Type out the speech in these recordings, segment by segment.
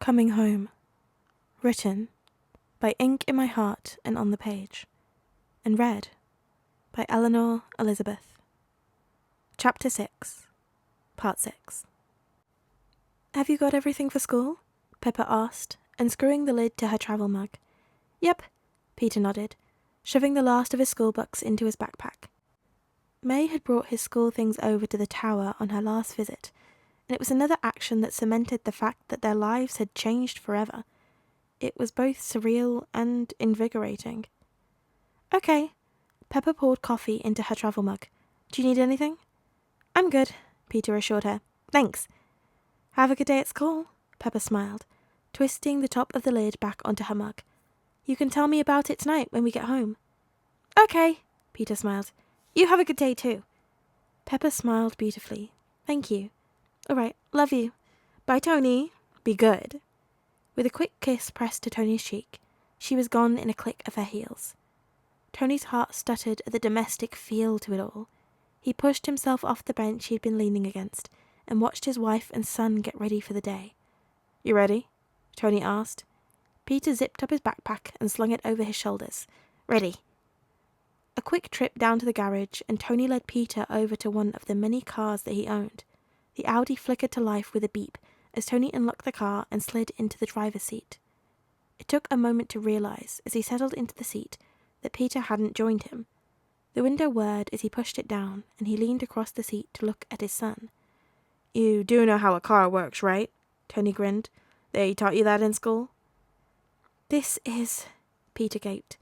Coming Home. Written by Ink in My Heart and on the Page. And read by Eleanor Elizabeth. Chapter 6. Part 6. Have you got everything for school? Pepper asked, unscrewing the lid to her travel mug. Yep, Peter nodded, shoving the last of his school books into his backpack. May had brought his school things over to the tower on her last visit, and it was another action that cemented the fact that their lives had changed forever. It was both surreal and invigorating. Okay. Pepper poured coffee into her travel mug. Do you need anything? I'm good, Peter assured her. Thanks. Have a good day at school, Pepper smiled, twisting the top of the lid back onto her mug. You can tell me about it tonight when we get home. Okay, Peter smiled. You have a good day too. Pepper smiled beautifully. Thank you. All right, love you. Bye, Tony. Be good. With a quick kiss pressed to Tony's cheek, she was gone in a click of her heels. Tony's heart stuttered at the domestic feel to it all. He pushed himself off the bench he'd been leaning against and watched his wife and son get ready for the day. You ready? Tony asked. Peter zipped up his backpack and slung it over his shoulders. Ready. A quick trip down to the garage, and Tony led Peter over to one of the many cars that he owned. The Audi flickered to life with a beep as Tony unlocked the car and slid into the driver's seat. It took a moment to realize, as he settled into the seat, that Peter hadn't joined him. The window whirred as he pushed it down, and he leaned across the seat to look at his son. You do know how a car works, right? Tony grinned. They taught you that in school? This is... Peter gaped.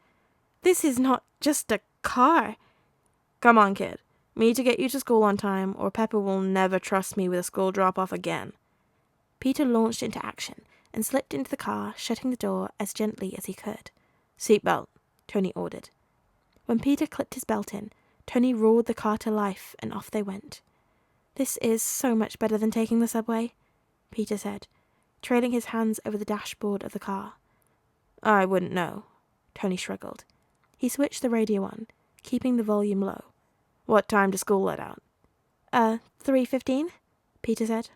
This is not just a car. Come on, kid. Me to get you to school on time, or Pepper will never trust me with a school drop-off again. Peter launched into action and slipped into the car, shutting the door as gently as he could. Seatbelt, Tony ordered. When Peter clipped his belt in, Tony roared the car to life, and off they went. This is so much better than taking the subway, Peter said, trailing his hands over the dashboard of the car. I wouldn't know, Tony shrugged. He switched the radio on, keeping the volume low. What time does school let out? 3:15, Peter said.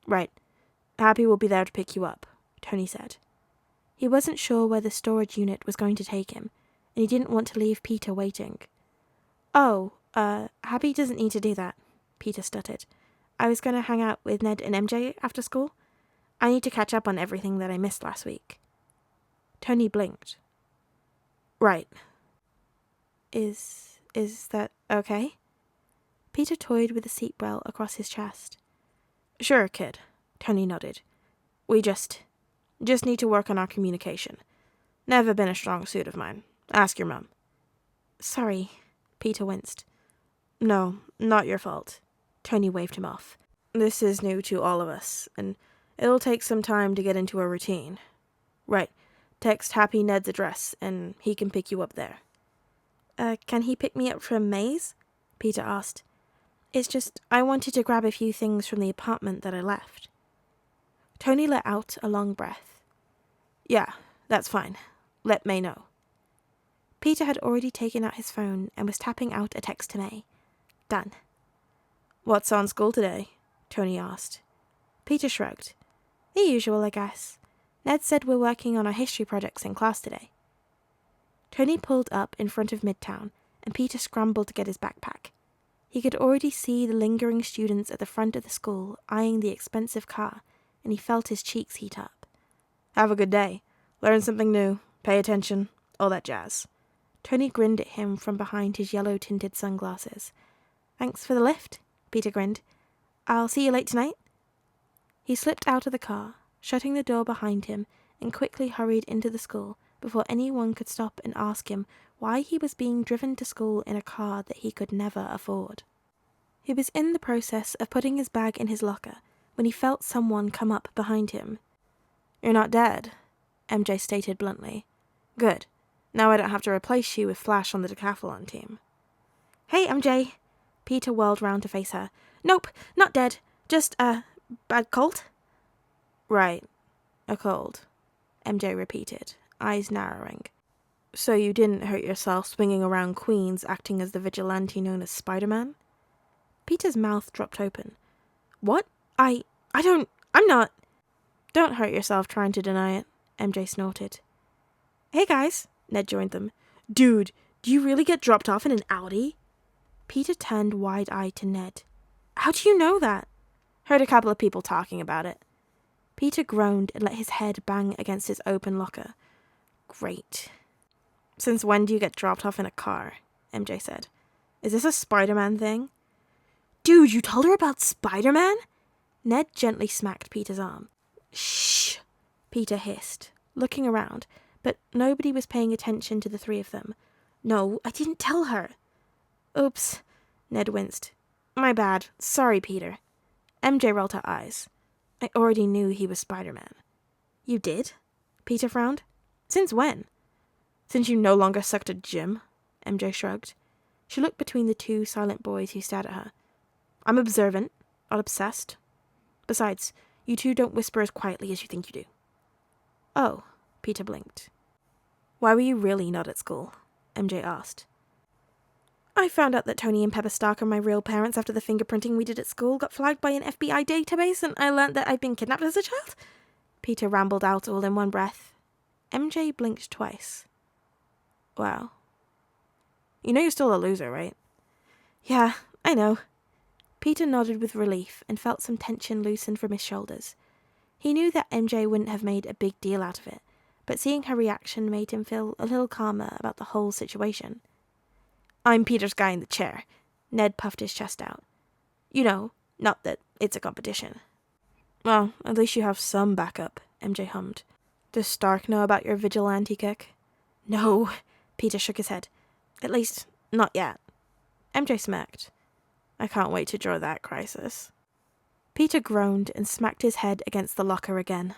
Right. Happy will be there to pick you up, Tony said. He wasn't sure where the storage unit was going to take him, and he didn't want to leave Peter waiting. Oh, Happy doesn't need to do that, Peter stuttered. I was going to hang out with Ned and MJ after school. I need to catch up on everything that I missed last week. Tony blinked. Right. Is that okay? Peter toyed with the seatbelt across his chest. Sure, kid, Tony nodded. We just need to work on our communication. Never been a strong suit of mine. Ask your mum. Sorry, Peter winced. No, not your fault. Tony waved him off. This is new to all of us, and it'll take some time to get into a routine. Right. Text Happy Ned's address, and he can pick you up there. Can he pick me up from May's? Peter asked. It's just, I wanted to grab a few things from the apartment that I left. Tony let out a long breath. Yeah, that's fine. Let May know. Peter had already taken out his phone and was tapping out a text to May. Done. What's on school today? Tony asked. Peter shrugged. The usual, I guess. Ned said we're working on our history projects in class today. Tony pulled up in front of Midtown, and Peter scrambled to get his backpack. He could already see the lingering students at the front of the school eyeing the expensive car, and he felt his cheeks heat up. Have a good day. Learn something new. Pay attention. All that jazz. Tony grinned at him from behind his yellow-tinted sunglasses. Thanks for the lift, Peter grinned. I'll see you late tonight. He slipped out of the car, shutting the door behind him, and quickly hurried into the school before anyone could stop and ask him why he was being driven to school in a car that he could never afford. He was in the process of putting his bag in his locker when he felt someone come up behind him. You're not dead, MJ stated bluntly. Good. Now I don't have to replace you with Flash on the decathlon team. Hey, MJ. Peter whirled round to face her. Nope, not dead. Just, bad cold? Right. A cold, MJ repeated, eyes narrowing. So you didn't hurt yourself swinging around Queens acting as the vigilante known as Spider-Man? Peter's mouth dropped open. What? I'm not... Don't hurt yourself trying to deny it, MJ snorted. Hey guys, Ned joined them. Dude, do you really get dropped off in an Audi? Peter turned wide-eyed to Ned. How do you know that? Heard a couple of people talking about it. Peter groaned and let his head bang against his open locker. Great. Since when do you get dropped off in a car? MJ said. Is this a Spider-Man thing? Dude, you told her about Spider-Man? Ned gently smacked Peter's arm. Shh, Peter hissed, looking around, but nobody was paying attention to the three of them. No, I didn't tell her. Oops, Ned winced. My bad. Sorry, Peter. MJ rolled her eyes. I already knew he was Spider-Man. You did? Peter frowned. Since when? Since you no longer sucked at gym, MJ shrugged. She looked between the two silent boys who stared at her. I'm observant, not obsessed. Besides, you two don't whisper as quietly as you think you do. Oh, Peter blinked. Why were you really not at school? MJ asked. I found out that Tony and Pepper Stark are my real parents after the fingerprinting we did at school got flagged by an FBI database, and I learned that I've been kidnapped as a child. Peter rambled out all in one breath. MJ blinked twice. Wow. You know you're still a loser, right? Yeah, I know. Peter nodded with relief and felt some tension loosen from his shoulders. He knew that MJ wouldn't have made a big deal out of it, but seeing her reaction made him feel a little calmer about the whole situation. I'm Peter's guy in the chair. Ned puffed his chest out. You know, not that it's a competition. Well, at least you have some backup, MJ hummed. Does Stark know about your vigilante kick? No, Peter shook his head. At least, not yet. MJ smirked. I can't wait to draw that crisis. Peter groaned and smacked his head against the locker again.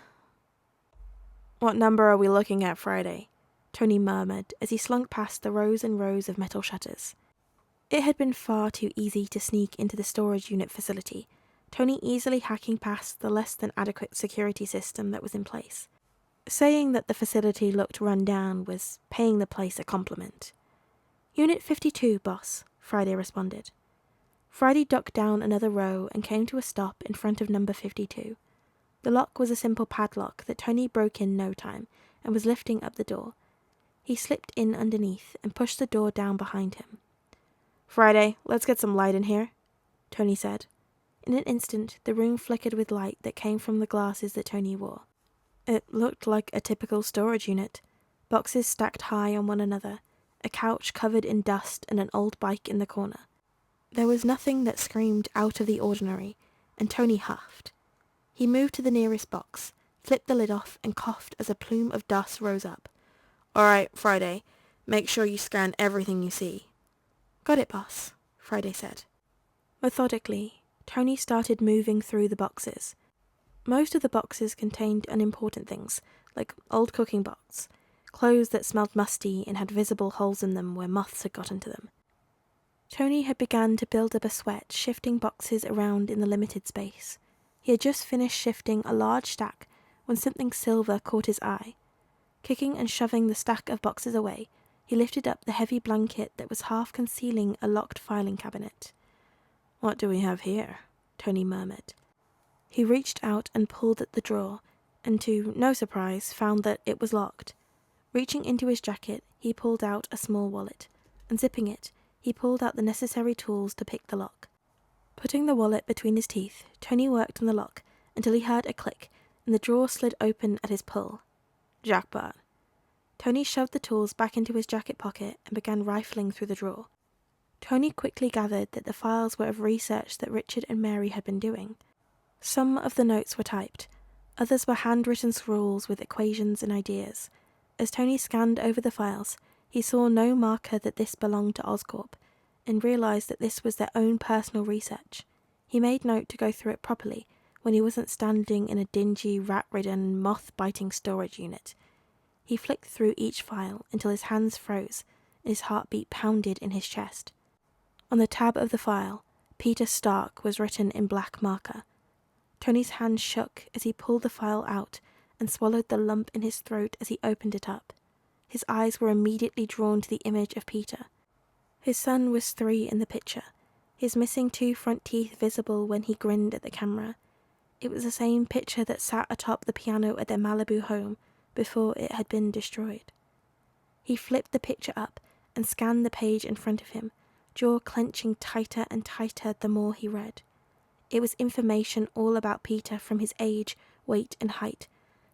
What number are we looking at Friday? Tony murmured as he slunk past the rows and rows of metal shutters. It had been far too easy to sneak into the storage unit facility, Tony easily hacking past the less than adequate security system that was in place. Saying that the facility looked run down was paying the place a compliment. Unit 52, boss, Friday responded. Friday ducked down another row and came to a stop in front of number 52. The lock was a simple padlock that Tony broke in no time and was lifting up the door. He slipped in underneath and pushed the door down behind him. Friday, let's get some light in here, Tony said. In an instant, the room flickered with light that came from the glasses that Tony wore. It looked like a typical storage unit, boxes stacked high on one another, a couch covered in dust and an old bike in the corner. There was nothing that screamed out of the ordinary, and Tony huffed. He moved to the nearest box, flipped the lid off, and coughed as a plume of dust rose up. All right, Friday, make sure you scan everything you see. Got it, boss, Friday said. Methodically, Tony started moving through the boxes. Most of the boxes contained unimportant things, like old cooking pots, clothes that smelled musty and had visible holes in them where moths had got into them. Tony had begun to build up a sweat shifting boxes around in the limited space. He had just finished shifting a large stack when something silver caught his eye. Kicking and shoving the stack of boxes away, he lifted up the heavy blanket that was half concealing a locked filing cabinet. What do we have here? Tony murmured. He reached out and pulled at the drawer, and to no surprise found that it was locked. Reaching into his jacket, he pulled out a small wallet. Unzipping it, he pulled out the necessary tools to pick the lock. Putting the wallet between his teeth, Tony worked on the lock until he heard a click, and the drawer slid open at his pull. Jackpot. Tony shoved the tools back into his jacket pocket and began rifling through the drawer. Tony quickly gathered that the files were of research that Richard and Mary had been doing. Some of the notes were typed, others were handwritten scrawls with equations and ideas. As Tony scanned over the files, he saw no marker that this belonged to Oscorp, and realised that this was their own personal research. He made note to go through it properly when he wasn't standing in a dingy, rat-ridden, moth-biting storage unit. He flicked through each file until his hands froze and his heartbeat pounded in his chest. On the tab of the file, Peter Stark was written in black marker. Tony's hand shook as he pulled the file out and swallowed the lump in his throat as he opened it up. His eyes were immediately drawn to the image of Peter. His son was 3 in the picture, his missing 2 front teeth visible when he grinned at the camera. It was the same picture that sat atop the piano at their Malibu home before it had been destroyed. He flipped the picture up and scanned the page in front of him, jaw clenching tighter and tighter the more he read. It was information all about Peter, from his age, weight, and height,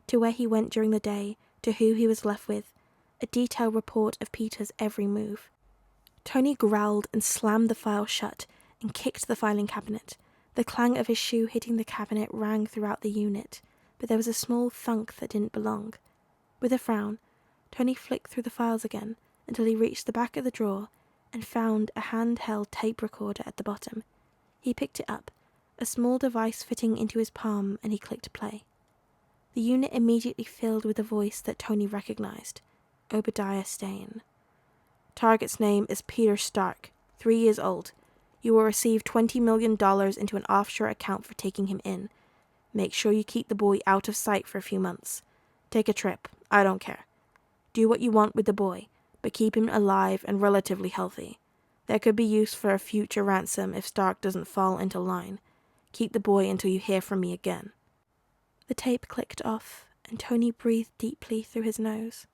to where he went during the day, to who he was left with, a detailed report of Peter's every move. Tony growled and slammed the file shut and kicked the filing cabinet. The clang of his shoe hitting the cabinet rang throughout the unit, but there was a small thunk that didn't belong. With a frown, Tony flicked through the files again until he reached the back of the drawer and found a handheld tape recorder at the bottom. He picked it up, a small device fitting into his palm, and he clicked play. The unit immediately filled with a voice that Tony recognized, Obadiah Stane. Target's name is Peter Stark, 3 years old. You will receive $20 million into an offshore account for taking him in. Make sure you keep the boy out of sight for a few months. Take a trip, I don't care. Do what you want with the boy, but keep him alive and relatively healthy. There could be use for a future ransom if Stark doesn't fall into line. Keep the boy until you hear from me again. The tape clicked off, and Tony breathed deeply through his nose.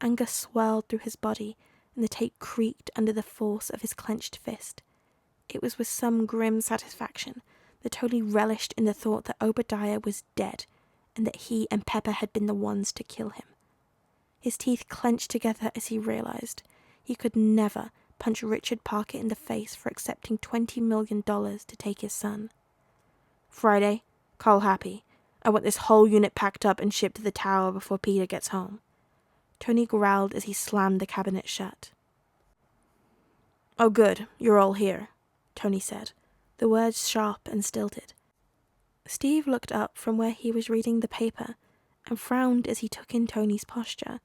Anger swelled through his body, and the tape creaked under the force of his clenched fist. It was with some grim satisfaction that Tony relished in the thought that Obadiah was dead, and that he and Pepper had been the ones to kill him. His teeth clenched together as he realized he could never punch Richard Parker in the face for accepting $20 million to take his son. Friday, call Happy. I want this whole unit packed up and shipped to the tower before Peter gets home. Tony growled as he slammed the cabinet shut. Oh good, you're all here, Tony said, the words sharp and stilted. Steve looked up from where he was reading the paper and frowned as he took in Tony's posture.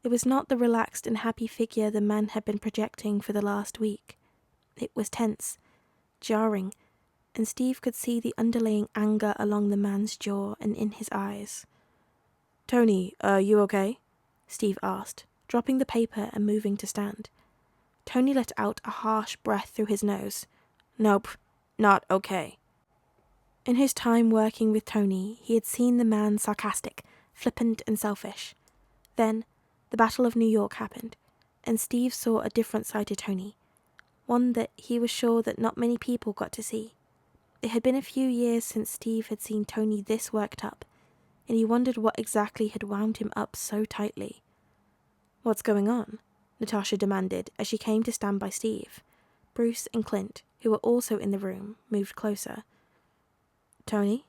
It was not the relaxed and happy figure the man had been projecting for the last week. It was tense, jarring, and Steve could see the underlying anger along the man's jaw and in his eyes. Tony, you okay? Steve asked, dropping the paper and moving to stand. Tony let out a harsh breath through his nose. Nope, not okay. In his time working with Tony, he had seen the man sarcastic, flippant, and selfish. Then, the Battle of New York happened, and Steve saw a different side to Tony, one that he was sure that not many people got to see. It had been a few years since Steve had seen Tony this worked up, and he wondered what exactly had wound him up so tightly. What's going on? Natasha demanded as she came to stand by Steve. Bruce and Clint, who were also in the room, moved closer. Tony?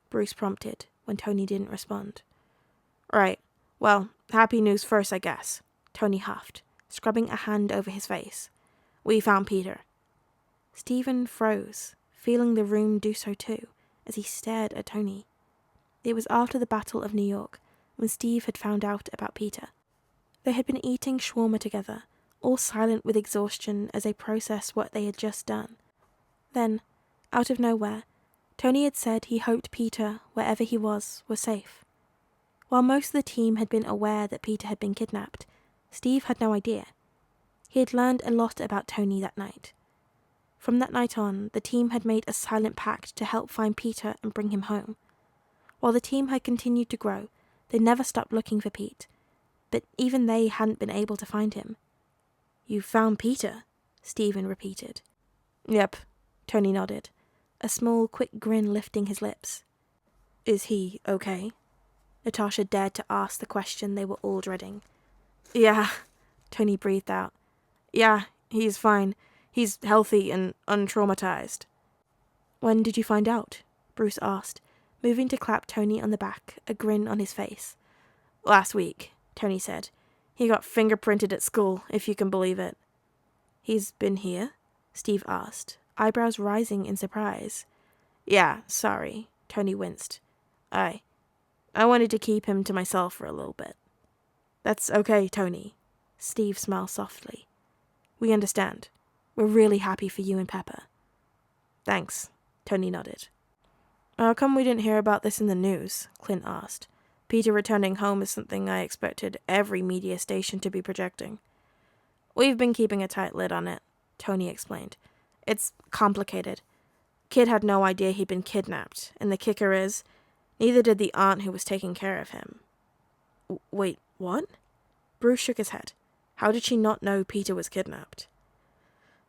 Bruce prompted when Tony didn't respond. Right. Well, happy news first, I guess, Tony huffed, scrubbing a hand over his face. We found Peter. Stephen froze, feeling the room do so too, as he stared at Tony. It was after the Battle of New York, when Steve had found out about Peter. They had been eating shawarma together, all silent with exhaustion as they processed what they had just done. Then, out of nowhere, Tony had said he hoped Peter, wherever he was safe. While most of the team had been aware that Peter had been kidnapped, Steve had no idea. He had learned a lot about Tony that night. From that night on, the team had made a silent pact to help find Peter and bring him home. While the team had continued to grow, they never stopped looking for Pete, but even they hadn't been able to find him. You found Peter? Stephen repeated. Yep, Tony nodded, a small, quick grin lifting his lips. Is he okay? Natasha dared to ask the question they were all dreading. Yeah, Tony breathed out. Yeah, he's fine. He's healthy and untraumatized. When did you find out? Bruce asked, moving to clap Tony on the back, a grin on his face. Last week, Tony said. He got fingerprinted at school, if you can believe it. He's been here? Steve asked, eyebrows rising in surprise. Yeah, sorry, Tony winced. I wanted to keep him to myself for a little bit. That's okay, Tony. Steve smiled softly. We understand. We're really happy for you and Pepper. Thanks, Tony nodded. How come we didn't hear about this in the news? Clint asked. Peter returning home is something I expected every media station to be projecting. We've been keeping a tight lid on it, Tony explained. It's complicated. Kid had no idea he'd been kidnapped, and the kicker is, neither did the aunt who was taking care of him. Wait, what? Bruce shook his head. How did she not know Peter was kidnapped?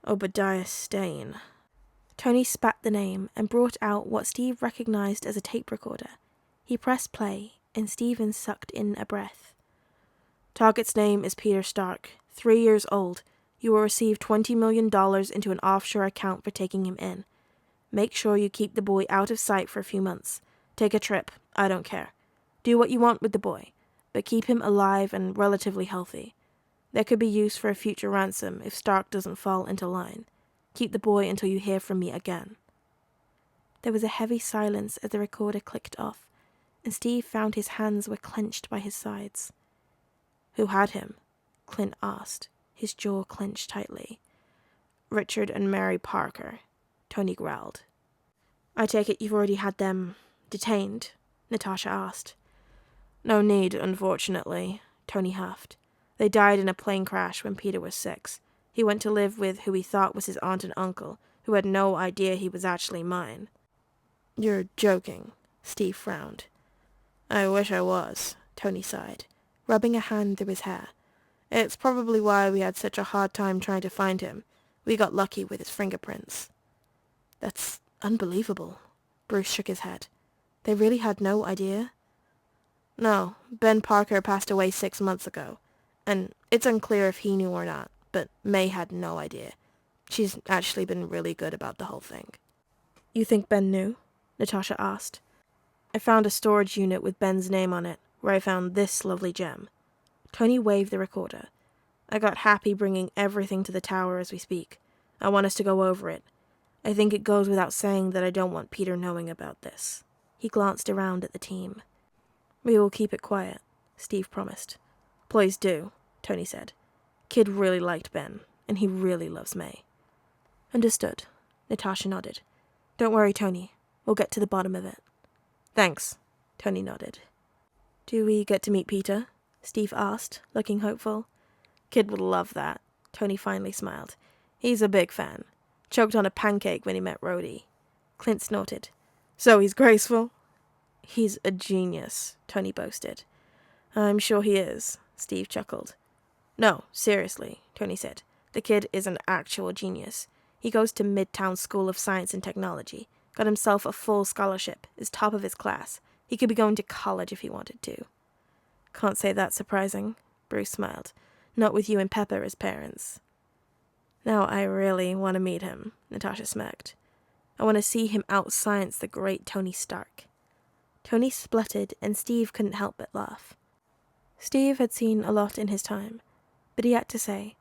Obadiah Stane. Tony spat the name and brought out what Steve recognized as a tape recorder. He pressed play, and Steven sucked in a breath. Target's name is Peter Stark, 3 years old. You will receive $20 million into an offshore account for taking him in. Make sure you keep the boy out of sight for a few months. Take a trip, I don't care. Do what you want with the boy, but keep him alive and relatively healthy. There could be use for a future ransom if Stark doesn't fall into line. Keep the boy until you hear from me again. There was a heavy silence as the recorder clicked off, and Steve found his hands were clenched by his sides. Who had him? Clint asked, his jaw clenched tightly. Richard and Mary Parker, Tony growled. I take it you've already had them detained? Natasha asked. No need, unfortunately, Tony huffed. They died in a plane crash when Peter was 6. He went to live with who he thought was his aunt and uncle, who had no idea he was actually mine. You're joking, Steve frowned. I wish I was, Tony sighed, rubbing a hand through his hair. It's probably why we had such a hard time trying to find him. We got lucky with his fingerprints. That's unbelievable, Bruce shook his head. They really had no idea? No, Ben Parker passed away 6 months ago, and it's unclear if he knew or not, but May had no idea. She's actually been really good about the whole thing. You think Ben knew? Natasha asked. I found a storage unit with Ben's name on it, where I found this lovely gem. Tony waved the recorder. I got happy bringing everything to the tower as we speak. I want us to go over it. I think it goes without saying that I don't want Peter knowing about this. He glanced around at the team. We will keep it quiet, Steve promised. Please do, Tony said. Kid really liked Ben, and he really loves May. Understood, Natasha nodded. Don't worry, Tony. We'll get to the bottom of it. Thanks, Tony nodded. Do we get to meet Peter? Steve asked, looking hopeful. Kid would love that, Tony finally smiled. He's a big fan. Choked on a pancake when he met Rhodey. Clint snorted. So he's graceful? He's a genius, Tony boasted. I'm sure he is, Steve chuckled. No, seriously, Tony said. The kid is an actual genius. He goes to Midtown School of Science and Technology. Got himself a full scholarship, is top of his class. He could be going to college if he wanted to. Can't say that's surprising, Bruce smiled. Not with you and Pepper as parents. Now I really want to meet him, Natasha smirked. I want to see him out-science the great Tony Stark. Tony spluttered, and Steve couldn't help but laugh. Steve had seen a lot in his time, but he had to say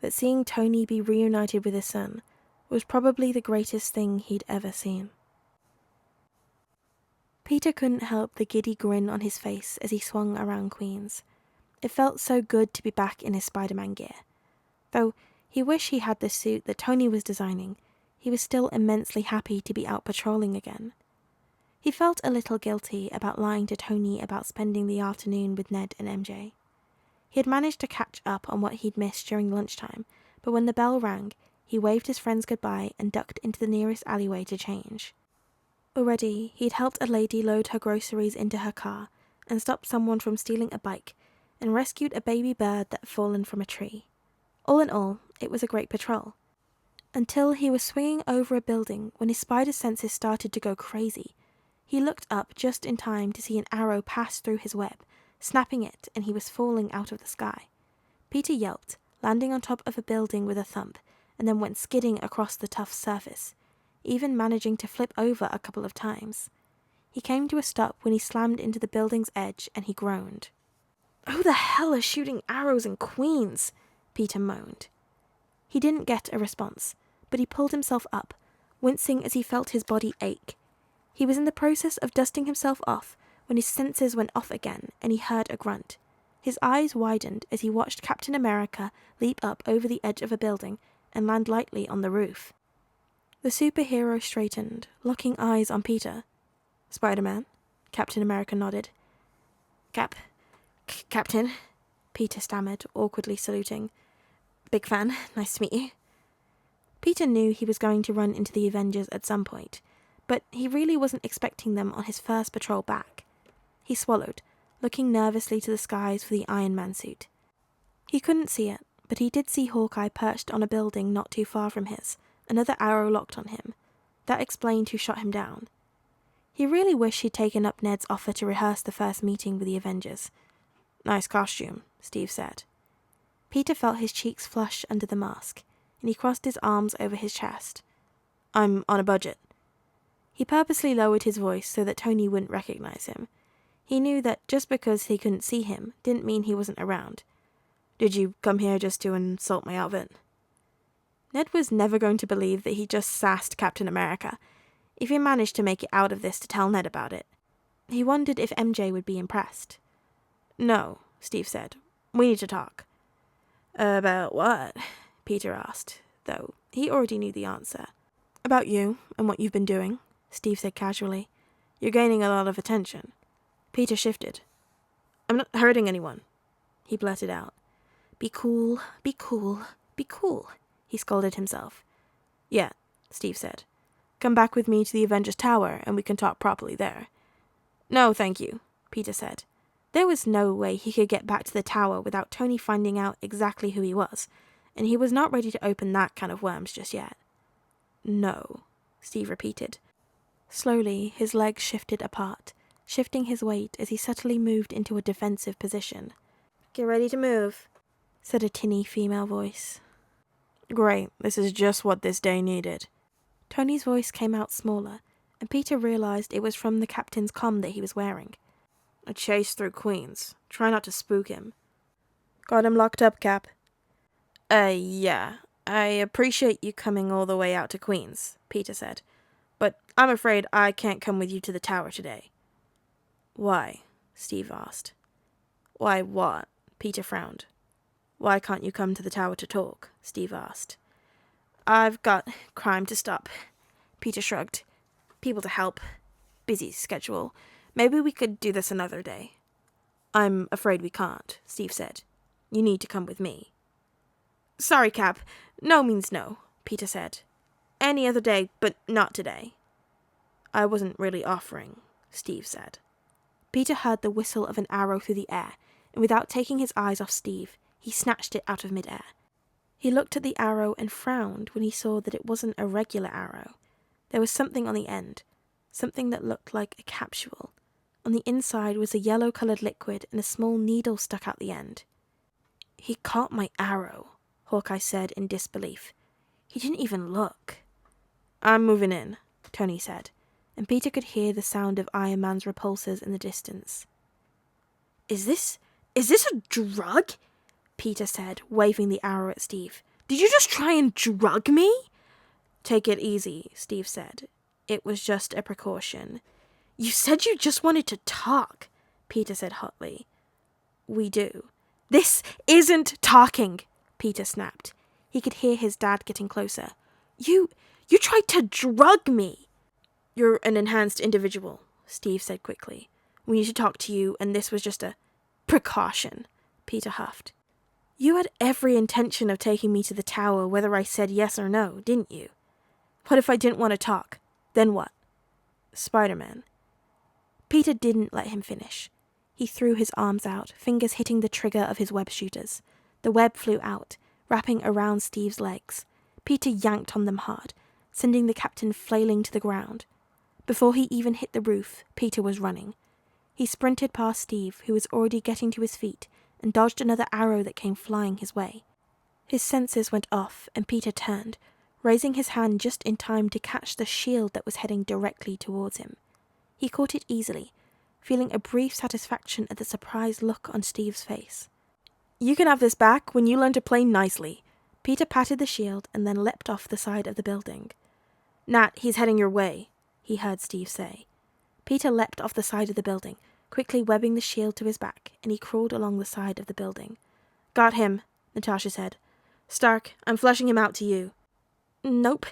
that seeing Tony be reunited with his son was probably the greatest thing he'd ever seen. Peter couldn't help the giddy grin on his face as he swung around Queens. It felt so good to be back in his Spider-Man gear. Though he wished he had the suit that Tony was designing, he was still immensely happy to be out patrolling again. He felt a little guilty about lying to Tony about spending the afternoon with Ned and MJ. He had managed to catch up on what he'd missed during lunchtime, but when the bell rang, he waved his friends goodbye and ducked into the nearest alleyway to change. Already, he'd helped a lady load her groceries into her car and stopped someone from stealing a bike and rescued a baby bird that had fallen from a tree. All in all, it was a great patrol. Until he was swinging over a building when his spider senses started to go crazy. He looked up just in time to see an arrow pass through his web, snapping it, and he was falling out of the sky. Peter yelped, landing on top of a building with a thump, and then went skidding across the tough surface, even managing to flip over a couple of times. He came to a stop when he slammed into the building's edge, and he groaned. Who the hell is shooting arrows in Queens? Peter moaned. He didn't get a response, but he pulled himself up, wincing as he felt his body ache. He was in the process of dusting himself off when his senses went off again and he heard a grunt. His eyes widened as he watched Captain America leap up over the edge of a building and land lightly on the roof. The superhero straightened, locking eyes on Peter. Spider-Man? Captain America nodded. Captain? Peter stammered, awkwardly saluting. Big fan, nice to meet you. Peter knew he was going to run into the Avengers at some point. but he really wasn't expecting them on his first patrol back. He swallowed, looking nervously to the skies for the Iron Man suit. He couldn't see it, but he did see Hawkeye perched on a building not too far from his, another arrow locked on him. That explained who shot him down. He really wished he'd taken up Ned's offer to rehearse the first meeting with the Avengers. "Nice costume," Steve said. Peter felt his cheeks flush under the mask, and he crossed his arms over his chest. "I'm on a budget." He purposely lowered his voice so that Tony wouldn't recognize him. He knew that just because he couldn't see him didn't mean he wasn't around. "Did you come here just to insult my outfit?" Ned was never going to believe that he just sassed Captain America, if he managed to make it out of this to tell Ned about it. He wondered if MJ would be impressed. "No," Steve said. "We need to talk." "About what?" Peter asked, though he already knew the answer. "About you and what you've been doing," Steve said casually. "You're gaining a lot of attention." Peter shifted. "I'm not hurting anyone," he blurted out. Be cool, be cool, be cool," he scolded himself. "Yeah," Steve said. "Come back with me to the Avengers Tower and we can talk properly there." "No, thank you," Peter said. There was no way he could get back to the tower without Tony finding out exactly who he was, and he was not ready to open that can of worms just yet. "No," Steve repeated. Slowly, his legs shifted apart, shifting his weight as he subtly moved into a defensive position. "Get ready to move," said a tinny female voice. "Great, this is just what this day needed." Tony's voice came out smaller, and Peter realized it was from the captain's comm that he was wearing. "A chase through Queens. Try not to spook him." "Got him locked up, Cap." Yeah. I appreciate you coming all the way out to Queens," Peter said. "But I'm afraid I can't come with you to the tower today." "Why?" Steve asked. "Why what?" Peter frowned. "Why can't you come to the tower to talk?" Steve asked. "I've got crime to stop," Peter shrugged. "People to help. Busy schedule. Maybe we could do this another day." "I'm afraid we can't," Steve said. "You need to come with me." "Sorry, Cap. No means no," Peter said. "Any other day, but not today." "I wasn't really offering," Steve said. Peter heard the whistle of an arrow through the air, and without taking his eyes off Steve, he snatched it out of midair. He looked at the arrow and frowned when he saw that it wasn't a regular arrow. There was something on the end, something that looked like a capsule. On the inside was a yellow-coloured liquid and a small needle stuck out the end. "He caught my arrow," Hawkeye said in disbelief. "He didn't even look." "I'm moving in," Tony said, and Peter could hear the sound of Iron Man's repulsors in the distance. Is this a drug?" Peter said, waving the arrow at Steve. "Did you just try and drug me?" "Take it easy," Steve said. "It was just a precaution." "You said you just wanted to talk," Peter said hotly. "We do." "This isn't talking," Peter snapped. He could hear his dad getting closer. You tried to drug me." "You're an enhanced individual," Steve said quickly. "We need to talk to you, and this was just a precaution," Peter huffed. "You had every intention of taking me to the tower whether I said yes or no, didn't you? What if I didn't want to talk? Then what?" "Spider-Man." Peter didn't let him finish. He threw his arms out, fingers hitting the trigger of his web shooters. The web flew out, wrapping around Steve's legs. Peter yanked on them hard, sending the captain flailing to the ground. Before he even hit the roof, Peter was running. He sprinted past Steve, who was already getting to his feet, and dodged another arrow that came flying his way. His senses went off, and Peter turned, raising his hand just in time to catch the shield that was heading directly towards him. He caught it easily, feeling a brief satisfaction at the surprised look on Steve's face. "You can have this back when you learn to play nicely." Peter patted the shield and then leapt off the side of the building. "Nat, he's heading your way," he heard Steve say. Peter leapt off the side of the building, quickly webbing the shield to his back, and he crawled along the side of the building. "Got him," Natasha said. "Stark, I'm flushing him out to you." "Nope,"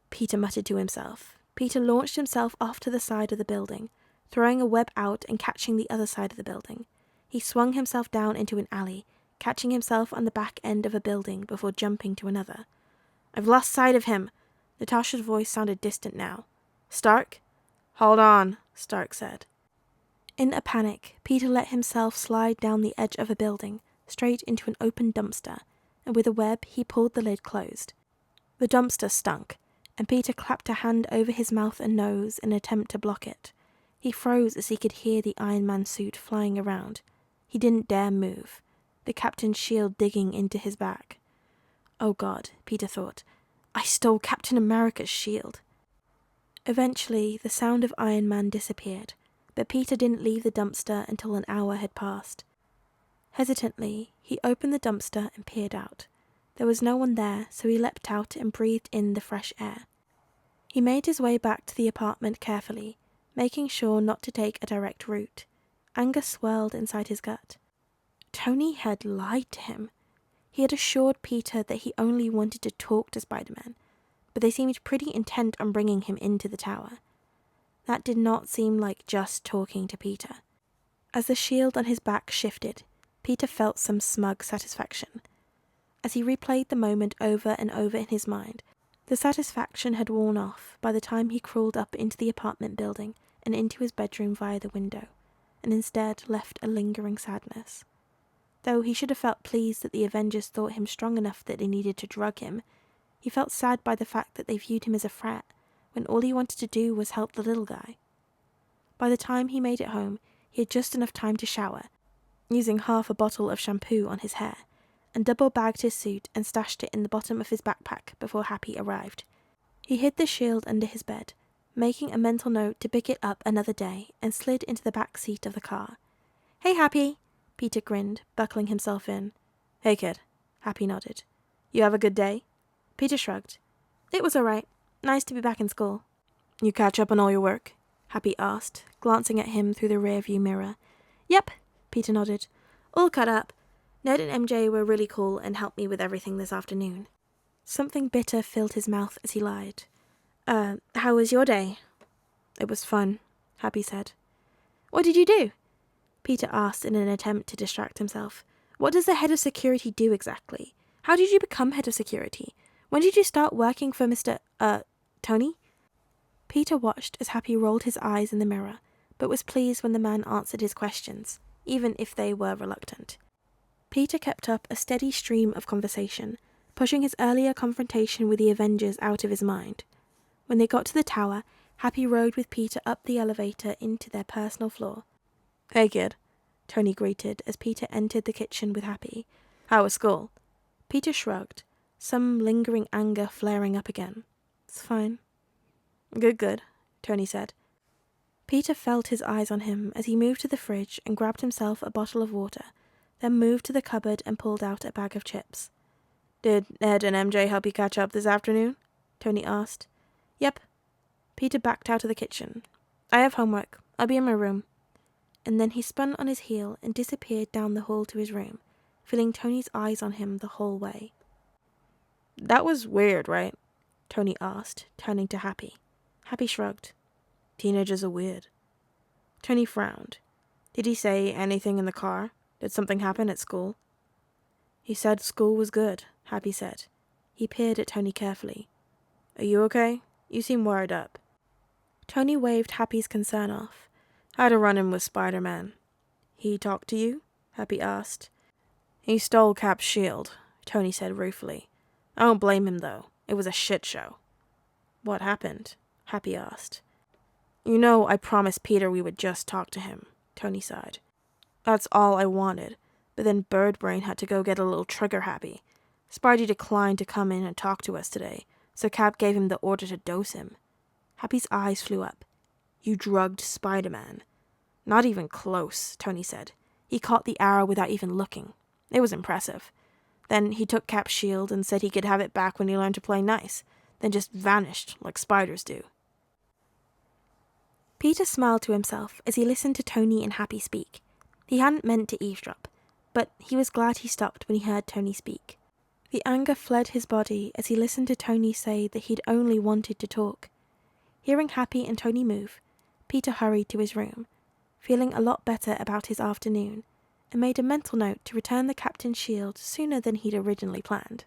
Peter muttered to himself. Peter launched himself off to the side of the building, throwing a web out and catching the other side of the building. He swung himself down into an alley, catching himself on the back end of a building before jumping to another. "I've lost sight of him." Natasha's voice sounded distant now. "Stark, "Hold on," Stark said. In a panic, Peter let himself slide down the edge of a building, straight into an open dumpster, and with a web he pulled the lid closed. The dumpster stunk, and Peter clapped a hand over his mouth and nose in an attempt to block it. He froze as he could hear the Iron Man suit flying around. He didn't dare move, the captain's shield digging into his back. Oh God, Peter thought, I stole Captain America's shield. Eventually, the sound of Iron Man disappeared, but Peter didn't leave the dumpster until an hour had passed. Hesitantly, he opened the dumpster and peered out. There was no one there, so he leapt out and breathed in the fresh air. He made his way back to the apartment carefully, making sure not to take a direct route. Anger swirled inside his gut. Tony had lied to him. He had assured Peter that he only wanted to talk to Spider-Man, but they seemed pretty intent on bringing him into the tower. That did not seem like just talking to Peter. As the shield on his back shifted, Peter felt some smug satisfaction. As he replayed the moment over and over in his mind, the satisfaction had worn off by the time he crawled up into the apartment building and into his bedroom via the window, and instead left a lingering sadness. Though he should have felt pleased that the Avengers thought him strong enough that they needed to drug him, he felt sad by the fact that they viewed him as a threat, when all he wanted to do was help the little guy. By the time he made it home, he had just enough time to shower, using half a bottle of shampoo on his hair, and double-bagged his suit and stashed it in the bottom of his backpack before Happy arrived. He hid the shield under his bed, making a mental note to pick it up another day, and slid into the back seat of the car. "Hey, Happy," Peter grinned, buckling himself in. "Hey, kid," Happy nodded. "You have a good day?" Peter shrugged. "It was all right. Nice to be back in school." "You catch up on all your work?" Happy asked, glancing at him through the rearview mirror. "Yep," Peter nodded. "All caught up. Ned and MJ were really cool and helped me with everything this afternoon." Something bitter filled his mouth as he lied. How was your day?" "It was fun," Happy said. "What did you do?" Peter asked in an attempt to distract himself. "What does the head of security do exactly? How did you become head of security? When did you start working for Mr. Tony?" Peter watched as Happy rolled his eyes in the mirror, but was pleased when the man answered his questions, even if they were reluctant. Peter kept up a steady stream of conversation, pushing his earlier confrontation with the Avengers out of his mind. When they got to the tower, Happy rode with Peter up the elevator into their personal floor. "Hey, kid," Tony greeted as Peter entered the kitchen with Happy. "How was school?" Peter shrugged, some lingering anger flaring up again. "It's fine." Good, Tony said. Peter felt his eyes on him as he moved to the fridge and grabbed himself a bottle of water, then moved to the cupboard and pulled out a bag of chips. "Did Ed and MJ help you catch up this afternoon?" Tony asked. "Yep." Peter backed out of the kitchen. "I have homework. I'll be in my room." And then he spun on his heel and disappeared down the hall to his room, feeling Tony's eyes on him the whole way. "That was weird, right?" Tony asked, turning to Happy. Happy shrugged. "Teenagers are weird." Tony frowned. "Did he say anything in the car? Did something happen at school?" "He said school was good," Happy said. He peered at Tony carefully. "Are you okay? You seem worried up." Tony waved Happy's concern off. "I had a run-in with Spider-Man." "He talked to you?" Happy asked. "He stole Cap's shield," Tony said ruefully. "I don't blame him, though. It was a shit show." "What happened?" Happy asked. "You know, I promised Peter we would just talk to him," Tony sighed. "That's all I wanted, but then Birdbrain had to go get a little trigger-happy. Spidey declined to come in and talk to us today, so Cap gave him the order to dose him." Happy's eyes flew up. "You drugged Spider-Man." "Not even close," Tony said. "He caught the arrow without even looking. It was impressive. Then he took Cap's shield and said he could have it back when he learned to play nice, then just vanished like spiders do." Peter smiled to himself as he listened to Tony and Happy speak. He hadn't meant to eavesdrop, but he was glad he stopped when he heard Tony speak. The anger fled his body as he listened to Tony say that he'd only wanted to talk. Hearing Happy and Tony move, Peter hurried to his room, feeling a lot better about his afternoon, and made a mental note to return the captain's shield sooner than he'd originally planned.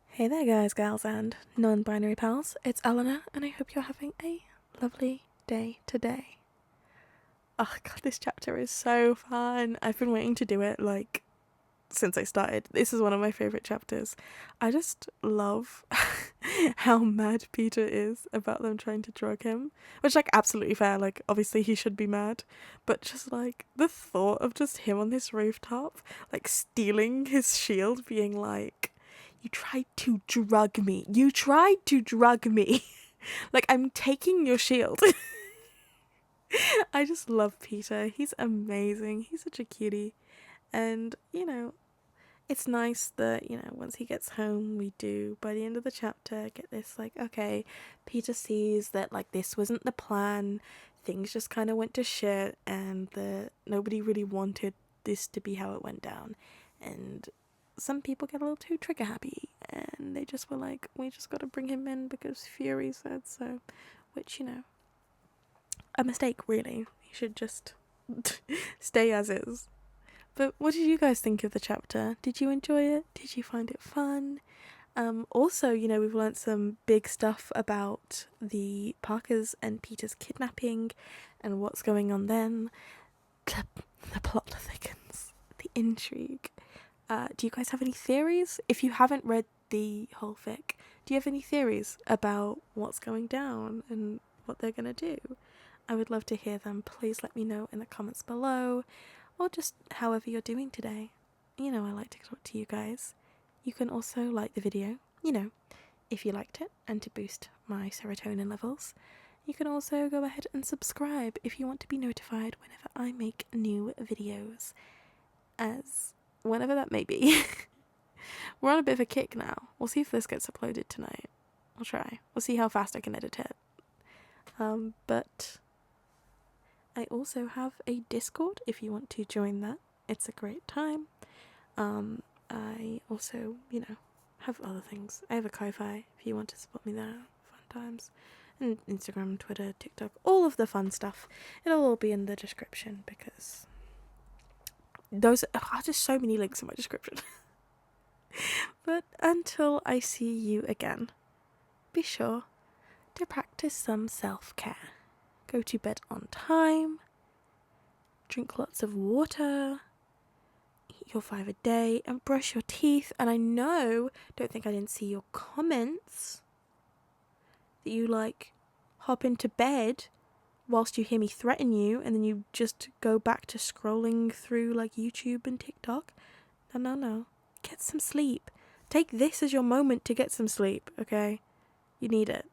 Hey there guys, gals, and non-binary pals, it's Eleanor, and I hope you're having a lovely day to day. Oh god, this chapter is so fun. I've been waiting to do it like since I started. This is one of my favourite chapters. I just love how mad Peter is about them trying to drug him, which, like, absolutely fair. Like, obviously he should be mad, but just like the thought of just him on this rooftop, like stealing his shield, being like, you tried to drug me, like, I'm taking your shield. I just love Peter. He's amazing. He's such a cutie. And, you know, it's nice that, you know, once he gets home, we do, by the end of the chapter, get this, like, okay, Peter sees that, like, this wasn't the plan, things just kind of went to shit, and that nobody really wanted this to be how it went down, and some people get a little too trigger happy, and they just were like, we just gotta bring him in because Fury said so, which, you know, a mistake, really. He should just stay as is. But what did you guys think of the chapter? Did you enjoy it? Did you find it fun? Also, you know, we've learnt some big stuff about the Parkers and Peter's kidnapping and what's going on then. The plot thickens. The intrigue. Do you guys have any theories? If you haven't read the whole fic, do you have any theories about what's going down and what they're going to do? I would love to hear them. Please let me know in the comments below. Or just however you're doing today. You know, I like to talk to you guys. You can also like the video, you know, if you liked it, and to boost my serotonin levels. You can also go ahead and subscribe if you want to be notified whenever I make new videos, as whenever that may be. We're on a bit of a kick now. We'll see if this gets uploaded tonight. I'll try. We'll see how fast I can edit it. But I also have a Discord if you want to join that. It's a great time. I also, you know, have other things. I have a Ko-Fi if you want to support me there. Fun times. And Instagram, Twitter, TikTok, all of the fun stuff. It'll all be in the description because those are just so many links in my description. But until I see you again, be sure to practice some self-care. Go to bed on time, drink lots of water, eat your 5 a day, and brush your teeth. And I know, don't think I didn't see your comments, that you, like, hop into bed whilst you hear me threaten you, and then you just go back to scrolling through, like, YouTube and TikTok. No. Get some sleep. Take this as your moment to get some sleep, okay? You need it.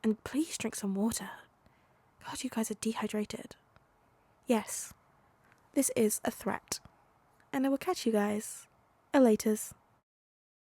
And please drink some water. God, you guys are dehydrated. Yes, this is a threat. And I will catch you guys laters.